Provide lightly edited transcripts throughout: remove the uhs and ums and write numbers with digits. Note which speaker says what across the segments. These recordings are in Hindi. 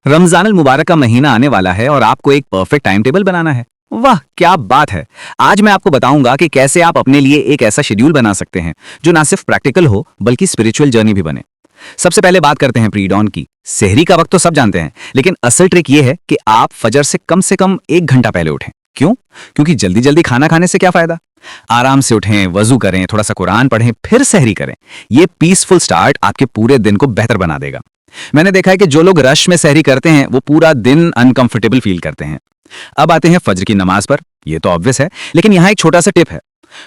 Speaker 1: रमजान अल मुबारक का महीना आने वाला है और आपको एक परफेक्ट टाइम टेबल बनाना है। वाह क्या बात है। आज मैं आपको बताऊंगा कि कैसे आप अपने लिए एक ऐसा शेड्यूल बना सकते हैं जो ना सिर्फ प्रैक्टिकल हो बल्कि स्पिरिचुअल जर्नी भी बने। सबसे पहले बात करते हैं प्री डॉन की। सेहरी का वक्त तो सब जानते हैं, लेकिन असल ट्रिक यह है कि आप फजर से कम 1 घंटा पहले उठें। क्यों? क्योंकि जल्दी जल्दी खाना खाने से क्या फायदा। आराम से उठें, वजू करें, थोड़ा सा कुरान पढ़ें, फिर सेहरी करें। यह पीसफुल स्टार्ट आपके पूरे दिन को बेहतर बना देगा। मैंने देखा है कि जो लोग रश में सेहरी करते हैं वो पूरा दिन अनकंफर्टेबल फील करते हैं। अब आते हैं फजर की नमाज पर। यह तो ऑब्वियस है, लेकिन यहां एक छोटा सा टिप है।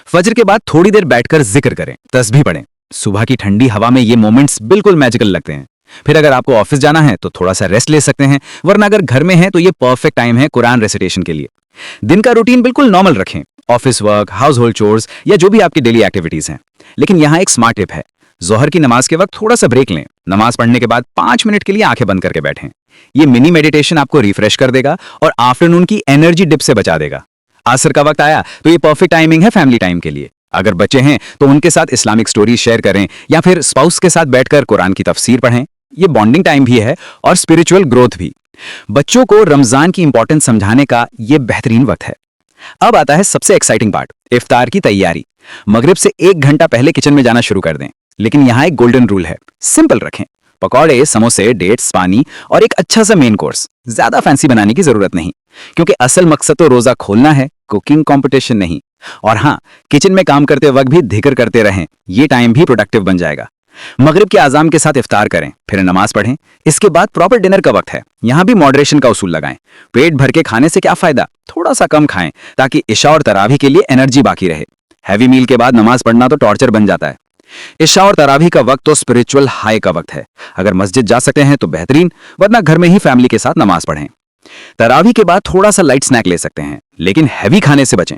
Speaker 1: फजर के बाद थोड़ी देर बैठकर जिक्र करें, तस्बीह पढ़ें। सुबह की ठंडी हवा में ये मोमेंट्स बिल्कुल मैजिकल लगते हैं। फिर अगर आपको ऑफिस जाना है तो थोड़ा सा रेस्ट ले सकते हैं, वरना अगर घर में है तो ये परफेक्ट टाइम है कुरान रेसिटेशन के लिए। दिन का रूटीन बिल्कुल नॉर्मल रखें, office work, house hold chores या जो भी आपकी डेली एक्टिविटीज हैं। लेकिन यहाँ एक स्मार्ट टिप है, जोहर की नमाज के वक्त थोड़ा सा ब्रेक लें। नमाज पढ़ने के बाद 5 मिनट के लिए आंखें बंद करके बैठें। ये मिनी मेडिटेशन आपको रिफ्रेश कर देगा और आफ्टरनून की एनर्जी डिप से बचा देगा। असर का वक्त आया तो ये परफेक्ट टाइमिंग है फैमिली टाइम के लिए। अगर बच्चे हैं तो उनके साथ इस्लामिक स्टोरी शेयर करें या फिर स्पाउस के साथ बैठकर कुरान की तफसीर पढ़ें। ये बॉन्डिंग टाइम भी है और स्पिरिचुअल ग्रोथ भी। बच्चों को रमजान की इंपॉर्टेंस समझाने का ये बेहतरीन वक्त है। अब आता है सबसे एक्साइटिंग पार्ट, इफ्तार की तैयारी। मगरिब से 1 घंटा पहले किचन में जाना शुरू कर दें, लेकिन यहाँ एक गोल्डन रूल है, सिंपल रखें। पकौड़े, समोसे, डेट्स, पानी और एक अच्छा सा मेन कोर्स। ज्यादा फैंसी बनाने की जरूरत नहीं, क्योंकि असल मकसद तो रोजा खोलना है, कुकिंग कंपटीशन नहीं। और हाँ, किचन में काम करते वक्त भी जिक्र करते रहें, ये टाइम भी प्रोडक्टिव बन जाएगा। मगरिब के आजाम के साथ इफ्तार करें, फिर नमाज पढ़ें। इसके बाद प्रॉपर डिनर का वक्त है। यहाँ भी मॉडरेशन का उसूल लगाएं। पेट भर के खाने से क्या फायदा, थोड़ा सा कम खाएं ताकि इशा और तरावी के लिए एनर्जी बाकी रहे। हैवी मील के बाद नमाज पढ़ना तो टॉर्चर बन जाता है। इशा और तरावी का वक्त तो स्पिरिचुअल हाई का वक्त है। अगर मस्जिद जा सकते हैं तो बेहतरीन, वरना घर में ही फैमिली के साथ नमाज पढ़ें। तरावी के बाद थोड़ा सा लाइट स्नैक ले सकते हैं, लेकिन हैवी खाने से बचें।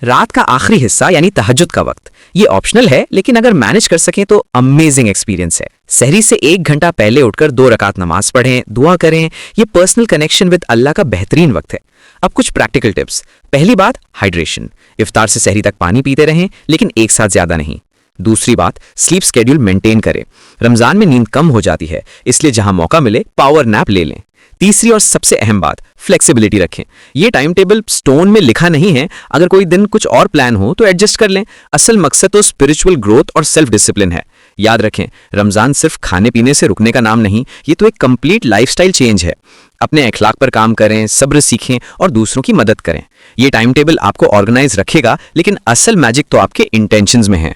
Speaker 2: रात का आखिरी हिस्सा यानी तहज्जुद का वक्त, ये ऑप्शनल है, लेकिन अगर मैनेज कर सकें तो अमेजिंग एक्सपीरियंस है। सहरी से 1 घंटा पहले उठकर 2 रकात नमाज पढ़ें, दुआ करें। ये पर्सनल कनेक्शन विद अल्लाह का बेहतरीन वक्त है। अब कुछ प्रैक्टिकल टिप्स। पहली बात, हाइड्रेशन। इफ्तार से सहरी तक पानी पीते रहें, लेकिन एक साथ ज्यादा नहीं। दूसरी बात, स्लीप स्केड्यूल मेंटेन करें। रमजान में नींद कम हो जाती है, इसलिए जहां मौका मिले पावर नैप ले लें। तीसरी और सबसे अहम बात, फ्लेक्सिबिलिटी रखें। ये टाइम टेबल स्टोन में लिखा नहीं है, अगर कोई दिन कुछ और प्लान हो तो एडजस्ट कर लें। असल मकसद तो स्पिरिचुअल ग्रोथ और सेल्फ डिसिप्लिन है। याद रखें, रमजान सिर्फ खाने पीने से रुकने का नाम नहीं, ये तो एक कंप्लीट लाइफस्टाइल चेंज है। अपने अखलाक पर काम करें, सब्र सीखें और दूसरों की मदद करें। ये टाइम टेबल आपको ऑर्गेनाइज रखेगा, लेकिन असल मैजिक तो आपके इंटेंशंस में है।